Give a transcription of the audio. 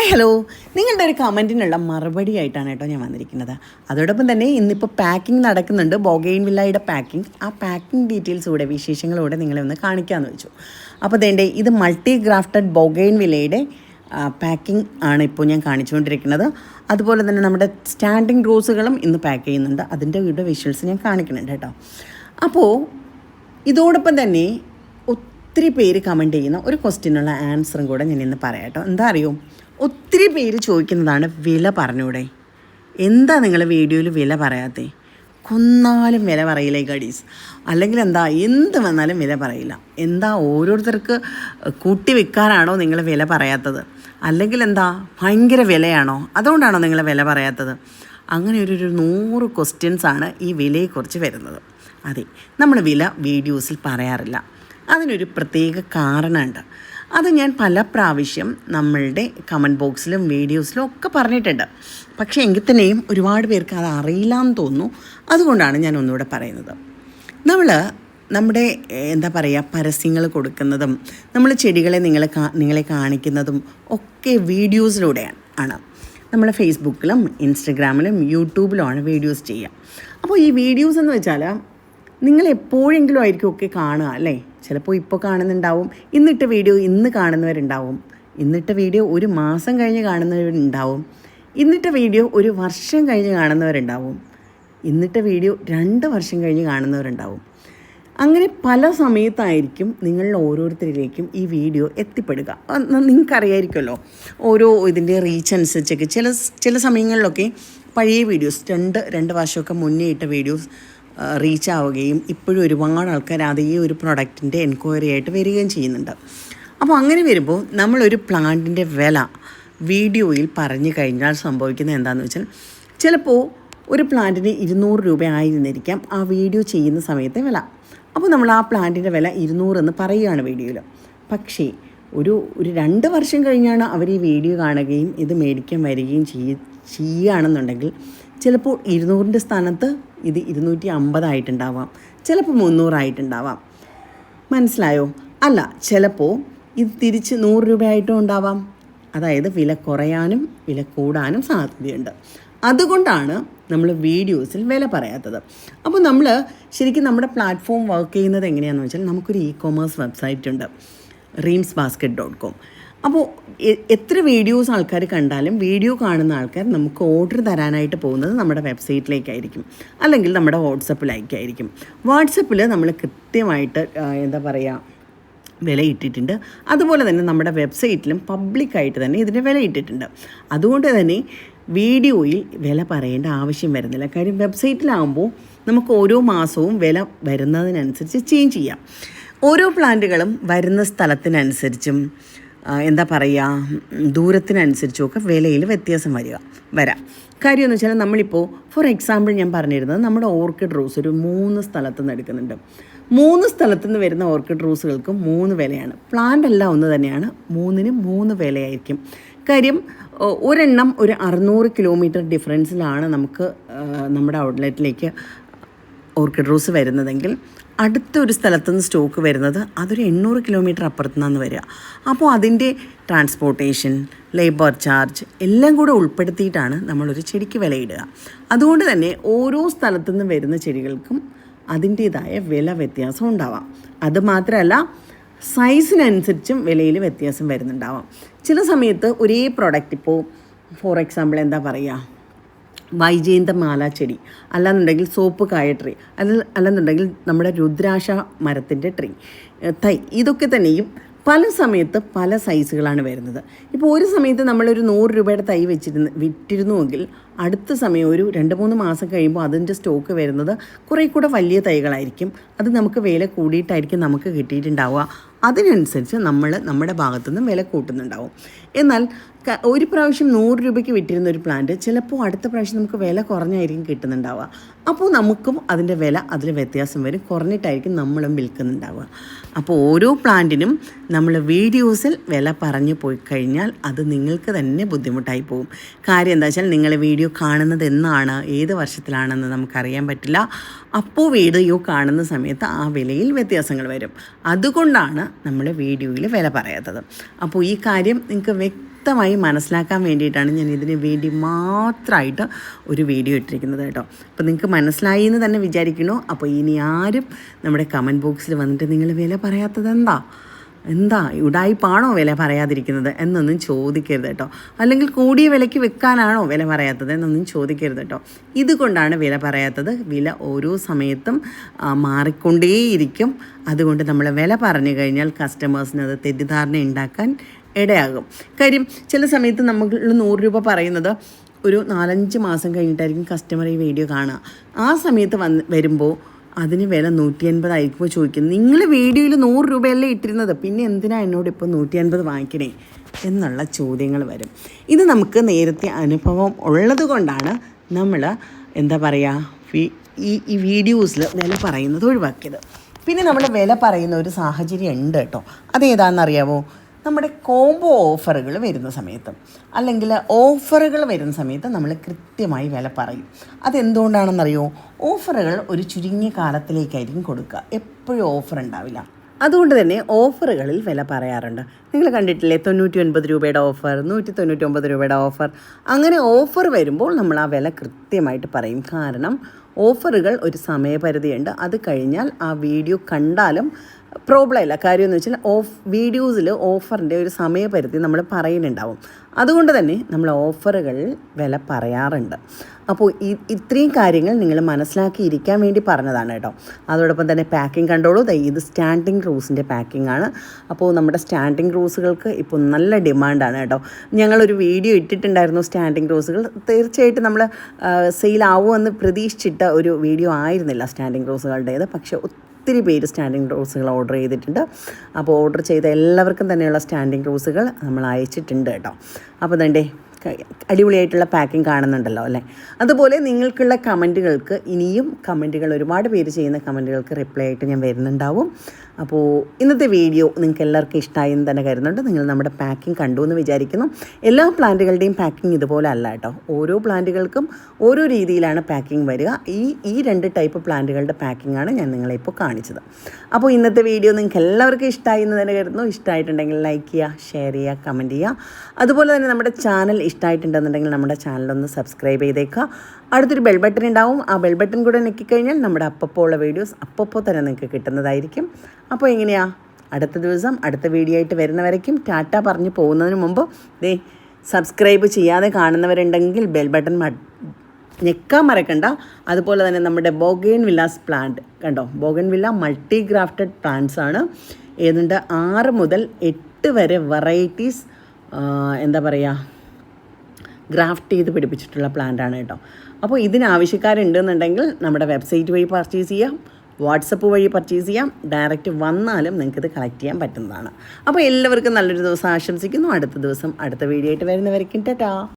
Hi hello, നിങ്ങളുടെ ഒരു കമൻറ്റിനുള്ള മറുപടി ആയിട്ടാണ് കേട്ടോ ഞാൻ വന്നിരിക്കുന്നത്. അതോടൊപ്പം തന്നെ ഇന്നിപ്പോൾ പാക്കിംഗ് നടക്കുന്നുണ്ട്, ബൊഗെയിൻ വില്ലയുടെ പാക്കിംഗ്. ആ പാക്കിംഗ് ഡീറ്റെയിൽസൂടെ വിശേഷങ്ങളോടെ നിങ്ങളെ ഒന്ന് കാണിക്കാമെന്ന് വെച്ചു. അപ്പോൾ അതേണ്ടേ ഇത് മൾട്ടി ഗ്രാഫ്റ്റഡ് ബൊഗെയിൻ വില്ലയുടെ പാക്കിംഗ് ആണ് ഇപ്പോൾ ഞാൻ കാണിച്ചുകൊണ്ടിരിക്കുന്നത്. അതുപോലെ തന്നെ നമ്മുടെ സ്റ്റാൻഡിങ് റോസുകളും ഇന്ന് പാക്ക് ചെയ്യുന്നുണ്ട്. അതിൻ്റെ വീഡിയോ വിഷ്വൽസ് ഞാൻ കാണിക്കുന്നുണ്ട് കേട്ടോ. അപ്പോൾ ഇതോടൊപ്പം തന്നെ ഒത്തിരി പേര് കമൻറ്റ് ചെയ്യുന്ന ഒരു ക്വസ്റ്റ്യനുള്ള ആൻസറും കൂടെ ഞാൻ ഇന്ന് പറയാം കേട്ടോ. എന്താ അറിയോ, ഒത്തിരി പേര് ചോദിക്കുന്നതാണ് വില പറഞ്ഞൂടെ, എന്താ നിങ്ങൾ വീഡിയോയിൽ വില പറയാത്തേ? കൊന്നാലും വില പറയില്ലേ ഗഡീസ്, അല്ലെങ്കിൽ എന്താ എന്ത് വന്നാലും വില പറയില്ല. എന്താ ഓരോരുത്തർക്ക് കൂട്ടി വെക്കാനാണോ നിങ്ങൾ വില പറയാത്തത്? അല്ലെങ്കിൽ എന്താ ഭയങ്കര വിലയാണോ, അതുകൊണ്ടാണോ നിങ്ങൾ വില പറയാത്തത്? അങ്ങനെ ഒരു 100 ക്വസ്റ്റ്യൻസാണ് ഈ വിലയെക്കുറിച്ച് വരുന്നത്. അതെ, നമ്മൾ വില വീഡിയോസിൽ പറയാറില്ല. അതിനൊരു പ്രത്യേക കാരണമുണ്ട്. അത് ഞാൻ പല പ്രാവശ്യം നമ്മളുടെ കമൻറ്റ് ബോക്സിലും വീഡിയോസിലും ഒക്കെ പറഞ്ഞിട്ടുണ്ട്. പക്ഷേ എങ്കിൽ തന്നെയും ഒരുപാട് പേർക്ക് അത് അറിയില്ല എന്ന് തോന്നുന്നു. അതുകൊണ്ടാണ് ഞാൻ ഒന്നുകൂടെ പറയുന്നത്. നമ്മുടെ എന്താ പറയുക, പരസ്യങ്ങൾ കൊടുക്കുന്നതും നമ്മൾ ചെടികളെ നിങ്ങളെ കാണിക്കുന്നതും ഒക്കെ വീഡിയോസിലൂടെയാണ്. നമ്മൾ ഫേസ്ബുക്കിലും ഇൻസ്റ്റഗ്രാമിലും യൂട്യൂബിലുമാണ് വീഡിയോസ് ചെയ്യുക. അപ്പോൾ ഈ വീഡിയോസ് എന്ന് വെച്ചാൽ നിങ്ങൾ എപ്പോഴെങ്കിലും ആയിരിക്കും ഒക്കെ കാണുക അല്ലേ? ചിലപ്പോൾ ഇപ്പോൾ കാണുന്നുണ്ടാവും, ഇന്നിട്ട വീഡിയോ ഇന്ന് കാണുന്നവരുണ്ടാവും, ഇന്നിട്ട വീഡിയോ ഒരു മാസം കഴിഞ്ഞ് കാണുന്നവരുണ്ടാവും, ഇന്നിട്ട വീഡിയോ ഒരു വർഷം കഴിഞ്ഞ് കാണുന്നവരുണ്ടാവും, ഇന്നിട്ട വീഡിയോ 2 വർഷം കഴിഞ്ഞ് കാണുന്നവരുണ്ടാവും. അങ്ങനെ പല സമയത്തായിരിക്കും നിങ്ങളിൽ ഓരോരുത്തരിലേക്കും ഈ വീഡിയോ എത്തിപ്പെടുക. നിങ്ങൾക്കറിയായിരിക്കുമല്ലോ, ഓരോ ഇതിൻ്റെ റീച്ച് അനുസരിച്ചൊക്കെ ചില സമയങ്ങളിലൊക്കെ പഴയ വീഡിയോസ് 2 വർഷമൊക്കെ മുന്നേ ഇട്ട വീഡിയോസ് റീച്ച് ആവുകയും ഇപ്പോഴും ഒരുപാട് ആൾക്കാർ അതേ ഒരു പ്രൊഡക്റ്റിൻ്റെ എൻക്വയറി ആയിട്ട് വരികയും ചെയ്യുന്നുണ്ട്. അപ്പോൾ അങ്ങനെ വരുമ്പോൾ നമ്മളൊരു പ്ലാന്റിൻ്റെ വില വീഡിയോയിൽ പറഞ്ഞു കഴിഞ്ഞാൽ സംഭവിക്കുന്നത് എന്താണെന്ന് വെച്ചാൽ, ചിലപ്പോൾ ഒരു പ്ലാന്റിന് 200 രൂപ ആയിരുന്നിരിക്കാം ആ വീഡിയോ ചെയ്യുന്ന സമയത്തെ വില. അപ്പോൾ നമ്മൾ ആ പ്ലാന്റിൻ്റെ വില 200 എന്ന് പറയുകയാണ് വീഡിയോയിൽ. പക്ഷേ ഒരു 2 വർഷം കഴിഞ്ഞാണ് അവർ ഈ വീഡിയോ കാണുകയും ഇത് മേടിക്കാൻ വരികയും ചെയ്യുകയാണെന്നുണ്ടെങ്കിൽ ചിലപ്പോൾ 200ൻ്റെ സ്ഥാനത്ത് ഇത് 250 ആയിട്ടുണ്ടാവാം, ചിലപ്പോൾ 300 ആയിട്ടുണ്ടാവാം. മനസ്സിലായോ? അല്ല, ചിലപ്പോൾ ഇത് തിരിച്ച് 100 രൂപയായിട്ടും ഉണ്ടാവാം. അതായത് വില കുറയാനും വില കൂടാനും സാധ്യതയുണ്ട്. അതുകൊണ്ടാണ് നമ്മൾ വീഡിയോസിൽ വില പറയാത്തത്. അപ്പോൾ നമ്മൾ ശരിക്കും നമ്മുടെ പ്ലാറ്റ്ഫോം വർക്ക് ചെയ്യുന്നത് എങ്ങനെയാണെന്ന് വെച്ചാൽ, നമുക്കൊരു ഇ-കൊമേഴ്സ് വെബ്സൈറ്റ് ഉണ്ട്, reamsbasket.com. അപ്പോൾ എത്ര വീഡിയോസ് ആൾക്കാർ കണ്ടാലും വീഡിയോ കാണുന്ന ആൾക്കാർ നമുക്ക് ഓർഡർ തരാനായിട്ട് പോകുന്നത് നമ്മുടെ വെബ്സൈറ്റിലേക്കായിരിക്കും, അല്ലെങ്കിൽ നമ്മുടെ വാട്സപ്പിലേക്കായിരിക്കും. വാട്സപ്പിൽ നമ്മൾ കൃത്യമായിട്ട് എന്താ പറയുക വില ഇട്ടിട്ടുണ്ട്. അതുപോലെ തന്നെ നമ്മുടെ വെബ്സൈറ്റിലും പബ്ലിക്കായിട്ട് തന്നെ ഇതിൻ്റെ വില ഇട്ടിട്ടുണ്ട്. അതുകൊണ്ട് തന്നെ വീഡിയോയിൽ വില പറയേണ്ട ആവശ്യം വരുന്നില്ല. കാര്യം വെബ്സൈറ്റിലാകുമ്പോൾ നമുക്ക് ഓരോ മാസവും വില വരുന്നതിനനുസരിച്ച് ചേഞ്ച് ചെയ്യാം. ഓരോ പ്ലാന്റുകളും വരുന്ന സ്ഥലത്തിനനുസരിച്ചും എന്താ പറയുക ദൂരത്തിനനുസരിച്ചുമൊക്കെ വിലയിൽ വ്യത്യാസം വരാം. കാര്യം എന്ന് വെച്ചാൽ, നമ്മളിപ്പോൾ ഫോർ എക്സാമ്പിൾ ഞാൻ പറഞ്ഞിരുന്നത്, നമ്മുടെ ഓർക്കിഡ് റോസ് ഒരു 3 സ്ഥലത്തു നിന്ന് എടുക്കുന്നുണ്ട്. 3 സ്ഥലത്തു നിന്ന് വരുന്ന ഓർക്കിഡ് റോസുകൾക്ക് 3 വിലയാണ്. പ്ലാന്റ് എല്ലാം ഒന്ന് തന്നെയാണ്, 3നും 3 വിലയായിരിക്കും. കാര്യം ഒരെണ്ണം ഒരു 600 കിലോമീറ്റർ ഡിഫറൻസിലാണ് നമുക്ക് നമ്മുടെ ഔട്ട്ലെറ്റിലേക്ക് ഓർക്കിഡ് റോസ് വരുന്നതെങ്കിൽ, അടുത്തൊരു സ്ഥലത്തുനിന്ന് സ്റ്റോക്ക് വരുന്നത് അതൊരു 800 കിലോമീറ്റർ അപ്പുറത്തു നിന്നാണ് വരിക. അപ്പോൾ അതിൻ്റെ ട്രാൻസ്പോർട്ടേഷൻ, ലേബർ ചാർജ് എല്ലാം കൂടെ ഉൾപ്പെടുത്തിയിട്ടാണ് നമ്മളൊരു ചെടിക്ക് വിലയിടുക. അതുകൊണ്ട് തന്നെ ഓരോ സ്ഥലത്തു നിന്ന് വരുന്ന ചെടികൾക്കും അതിൻ്റേതായ വില വ്യത്യാസം ഉണ്ടാവാം. അതുമാത്രമല്ല, സൈസിനനുസരിച്ചും വിലയിൽ വ്യത്യാസം വരുന്നുണ്ടാവാം. ചില സമയത്ത് ഒരേ പ്രോഡക്റ്റ്, ഇപ്പോൾ ഫോർ എക്സാമ്പിൾ എന്താ പറയുക, വൈജയന്തമാല ചെടി, അല്ലാന്നുണ്ടെങ്കിൽ സോപ്പ് കായ ട്രീ, അല്ലെന്നുണ്ടെങ്കിൽ നമ്മുടെ രുദ്രാക്ഷ മരത്തിൻ്റെ തൈ, ഇതൊക്കെ തന്നെയും പല സമയത്ത് പല സൈസുകളാണ് വരുന്നത്. ഇപ്പോൾ ഒരു സമയത്ത് നമ്മളൊരു 100 രൂപയുടെ തൈ വിറ്റിരുന്നുവെങ്കിൽ അടുത്ത സമയം ഒരു 2-3 മാസം കഴിയുമ്പോൾ അതിൻ്റെ സ്റ്റോക്ക് വരുന്നത് കുറേ കൂടെ വലിയ തൈകളായിരിക്കും. അത് നമുക്ക് വില കൂടിയിട്ടായിരിക്കും നമുക്ക് കിട്ടിയിട്ടുണ്ടാവുക. അതിനനുസരിച്ച് നമ്മുടെ ഭാഗത്തുനിന്ന് വില കൂട്ടുന്നുണ്ടാവും. എന്നാൽ ഒരു പ്രാവശ്യം 100 രൂപയ്ക്ക് വിറ്റിരുന്ന ഒരു പ്ലാന്റ് ചിലപ്പോൾ അടുത്ത പ്രാവശ്യം നമുക്ക് വില കുറഞ്ഞായിരിക്കും കിട്ടുന്നുണ്ടാവുക. അപ്പോൾ നമുക്കും അതിൻ്റെ വില അതിൽ വ്യത്യാസം വരും, കുറഞ്ഞിട്ടായിരിക്കും നമ്മളും വിൽക്കുന്നുണ്ടാവുക. അപ്പോൾ ഓരോ പ്ലാന്റിനും നമ്മൾ വീഡിയോസിൽ വില പറഞ്ഞു പോയി കഴിഞ്ഞാൽ അത് നിങ്ങൾക്ക് തന്നെ ബുദ്ധിമുട്ടായി പോകും. കാര്യം എന്താ വെച്ചാൽ, നിങ്ങൾ വീഡിയോ കാണുന്നത് എന്നാണ്, ഏത് വർഷത്തിലാണെന്ന് നമുക്കറിയാൻ പറ്റില്ല. അപ്പോൾ വീഡിയോ കാണുന്ന സമയത്ത് ആ വിലയിൽ വ്യത്യാസങ്ങൾ വരും. അതുകൊണ്ടാണ് നമ്മൾ വീഡിയോയിൽ വില പറയാത്തത്. അപ്പോൾ ഈ കാര്യം നിങ്ങൾക്ക് വ്യക്തമായി മനസ്സിലാക്കാൻ വേണ്ടിയിട്ടാണ് ഞാൻ ഇതിന് വേണ്ടി മാത്രമായിട്ട് ഒരു വീഡിയോ ഇട്ടിരിക്കുന്നത് കേട്ടോ. അപ്പോൾ നിങ്ങൾക്ക് മനസ്സിലായി എന്ന് തന്നെ വിചാരിക്കണോ. അപ്പോൾ ഇനി ആരും നമ്മുടെ കമൻറ്റ് ബോക്സിൽ വന്നിട്ട് നിങ്ങൾ വില പറയാത്തത് എന്താ ഉടായിപ്പാണോ വില പറയാതിരിക്കുന്നത് എന്നൊന്നും ചോദിക്കരുത് കേട്ടോ. അല്ലെങ്കിൽ കൂടിയ വിലയ്ക്ക് വെക്കാനാണോ വില പറയാത്തത് എന്നൊന്നും ചോദിക്കരുത് കേട്ടോ. ഇതുകൊണ്ടാണ് വില പറയാത്തത്. വില ഓരോ സമയത്തും മാറിക്കൊണ്ടേയിരിക്കും. അതുകൊണ്ട് നമ്മൾ വില പറഞ്ഞു കഴിഞ്ഞാൽ കസ്റ്റമേഴ്സിന് അത് തെറ്റിദ്ധാരണ ഉണ്ടാക്കാൻ ഇടയാകും. കാര്യം ചില സമയത്ത് നമ്മൾ 100 രൂപ പറയുന്നത് ഒരു 4-5 മാസം കഴിഞ്ഞിട്ടായിരിക്കും കസ്റ്റമർ ഈ വീഡിയോ കാണുക. ആ സമയത്ത് വരുമ്പോൾ അതിന് വില 150 ആയിരിക്കുമ്പോൾ ചോദിക്കും, നിങ്ങൾ വീഡിയോയിൽ 100 രൂപയല്ലേ ഇട്ടിരുന്നത്, പിന്നെ എന്തിനാ എന്നോട് ഇപ്പോൾ 150 വാങ്ങിക്കണേ എന്നുള്ള ചോദ്യങ്ങൾ വരും. ഇത് നമുക്ക് നേരത്തെ അനുഭവം ഉള്ളത് കൊണ്ടാണ് നമ്മൾ എന്താ പറയുക ഈ വീഡിയോസിൽ വില പറയുന്നത് ഒഴിവാക്കിയത്. പിന്നെ നമ്മൾ വില പറയുന്ന ഒരു സാഹചര്യം ഉണ്ട് കേട്ടോ. അതേതാണെന്നറിയാമോ? നമ്മുടെ കോംബോ ഓഫറുകൾ വരുന്ന സമയത്ത് അല്ലെങ്കിൽ ഓഫറുകൾ വരുന്ന സമയത്ത് നമ്മൾ കൃത്യമായി വില പറയും. അതെന്തുകൊണ്ടാണെന്നറിയോ? ഓഫറുകൾ ഒരു ചുരുങ്ങിയ കാലത്തിലേക്കായിരിക്കും കൊടുക്കുക. എപ്പോഴും ഓഫർ ഉണ്ടാവില്ല. അതുകൊണ്ട് തന്നെ ഓഫറുകളിൽ വില പറയാറുണ്ട്. നിങ്ങൾ കണ്ടിട്ടില്ലേ 99 രൂപയുടെ ഓഫർ, 199 രൂപയുടെ ഓഫർ. അങ്ങനെ ഓഫർ വരുമ്പോൾ നമ്മൾ ആ വില കൃത്യമായിട്ട് പറയും. കാരണം ഓഫറുകൾ ഒരു സമയപരിധിയുണ്ട്. അത് കഴിഞ്ഞാൽ ആ വീഡിയോ കണ്ടാലും പ്രോബ്ലം ഇല്ല. കാര്യം എന്ന് വെച്ചാൽ വീഡിയോസിൽ ഓഫറിൻ്റെ ഒരു സമയപരിധി നമ്മൾ പറയുന്നുണ്ടാവും. അതുകൊണ്ട് തന്നെ നമ്മൾ ഓഫറുകളിൽ വില പറയാറുണ്ട്. അപ്പോൾ ഇത്രയും കാര്യങ്ങൾ നിങ്ങൾ മനസ്സിലാക്കിയിരിക്കാൻ വേണ്ടി പറഞ്ഞതാണ് കേട്ടോ. അതോടൊപ്പം തന്നെ പാക്കിംഗ് കണ്ടോളൂ. ഇത് സ്റ്റാൻഡിങ് റോസിൻ്റെ പാക്കിംഗ് ആണ്. അപ്പോൾ നമ്മുടെ സ്റ്റാൻഡിങ് റോസുകൾക്ക് ഇപ്പോൾ നല്ല ഡിമാൻഡാണ് കേട്ടോ. ഞങ്ങളൊരു വീഡിയോ ഇട്ടിട്ടുണ്ടായിരുന്നു സ്റ്റാൻഡിങ് റോസുകൾ. തീർച്ചയായിട്ടും നമ്മൾ സെയിലാവുമെന്ന് പ്രതീക്ഷിച്ചിട്ട ഒരു വീഡിയോ ആയിരുന്നില്ല സ്റ്റാൻഡിങ് റോസുകളുടേത്. പക്ഷേ ഒത്തിരി പേര് സ്റ്റാൻഡിങ് റോസുകൾ ഓർഡർ ചെയ്തിട്ടുണ്ട്. അപ്പോൾ ഓർഡർ ചെയ്ത എല്ലാവർക്കും തന്നെയുള്ള സ്റ്റാൻഡിങ് റോസുകൾ നമ്മൾ അയച്ചിട്ടുണ്ട് കേട്ടോ. അപ്പോൾ തന്നെ അടിപൊളിയായിട്ടുള്ള പാക്കിംഗ് കാണുന്നുണ്ടല്ലോ അല്ലേ. അതുപോലെ നിങ്ങൾക്കുള്ള കമൻറ്റുകൾക്ക് ഇനിയും കമൻറ്റുകൾ ഒരുപാട് പേര് ചെയ്യുന്ന കമൻറ്റുകൾക്ക് റിപ്ലൈ ആയിട്ട് ഞാൻ വരുന്നുണ്ടാവും. അപ്പോൾ ഇന്നത്തെ വീഡിയോ നിങ്ങൾക്ക് എല്ലാവർക്കും ഇഷ്ടമായി എന്ന് തന്നെ കരുതുന്നുണ്ട്. നിങ്ങൾ നമ്മുടെ പാക്കിംഗ് കണ്ടു എന്ന് വിചാരിക്കുന്നു. എല്ലാ പ്ലാന്റുകളുടെയും പാക്കിംഗ് ഇതുപോലെ അല്ല കേട്ടോ. ഓരോ പ്ലാന്റുകൾക്കും ഓരോ രീതിയിലാണ് പാക്കിംഗ് വരിക. ഈ 2 ടൈപ്പ് പ്ലാന്റുകളുടെ പാക്കിംഗ് ആണ് ഞാൻ നിങ്ങളെ ഇപ്പോൾ കാണിച്ചത്. അപ്പോൾ ഇന്നത്തെ വീഡിയോ നിങ്ങൾക്ക് എല്ലാവർക്കും ഇഷ്ടമായി എന്ന് തന്നെ കരുതുന്നു. ഇഷ്ടമായിട്ടുണ്ടെങ്കിൽ ലൈക്ക് ചെയ്യുക, ഷെയർ ചെയ്യുക, കമൻറ്റ് ചെയ്യുക. അതുപോലെ തന്നെ നമ്മുടെ ചാനൽ ഇഷ്ടമായിട്ടുണ്ടെന്നുണ്ടെങ്കിൽ നമ്മുടെ ചാനലൊന്ന് സബ്സ്ക്രൈബ് ചെയ്തേക്കുക. അടുത്തൊരു ബെൽ ബട്ടൺ ഉണ്ടാവും. ആ ബെൽ ബട്ടൺ കൂടെ ഞെക്കിക്കഴിഞ്ഞാൽ നമ്മുടെ അപ്പോൾ ഉള്ള വീഡിയോസ് അപ്പോൾ തന്നെ നിങ്ങൾക്ക് കിട്ടുന്നതായിരിക്കും. അപ്പോൾ എങ്ങനെയാ അടുത്ത ദിവസം അടുത്ത വീഡിയോ ആയിട്ട് വരുന്നവരേക്കും ടാറ്റ പറഞ്ഞ് പോകുന്നതിന് മുമ്പ് സബ്സ്ക്രൈബ് ചെയ്യാതെ കാണുന്നവരുണ്ടെങ്കിൽ ബെൽ ബട്ടൺ ഞെക്കാൻ മറക്കണ്ട. അതുപോലെ തന്നെ നമ്മുടെ ബോഗെയിൻ വില്ലാസ് പ്ലാന്റ് കണ്ടോ, ബോഗെയിൻ വില്ല മൾട്ടി ഗ്രാഫ്റ്റഡ് പ്ലാന്റ്സ് ആണ്. ഏതുണ്ട് 6 മുതൽ 8 വരെ വെറൈറ്റീസ് എന്താ പറയുക ഗ്രാഫ്റ്റ് ചെയ്ത് പിടിപ്പിച്ചിട്ടുള്ള പ്ലാന്റാണ് കേട്ടോ. അപ്പോൾ ഇതിനാവശ്യക്കാരുണ്ടെന്നുണ്ടെങ്കിൽ നമ്മുടെ വെബ്സൈറ്റ് വഴി പർച്ചേസ് ചെയ്യാം, വാട്സപ്പ് വഴി പർച്ചേസ് ചെയ്യാം, ഡയറക്റ്റ് വന്നാലും നിങ്ങൾക്കിത് കളക്ട് ചെയ്യാൻ പറ്റുന്നതാണ്. അപ്പോൾ എല്ലാവർക്കും നല്ലൊരു ദിവസം ആശംസിക്കുന്നു. അടുത്ത ദിവസം അടുത്ത വീഡിയോ ആയിട്ട് വരുന്നവരേക്കും ടാറ്റാ.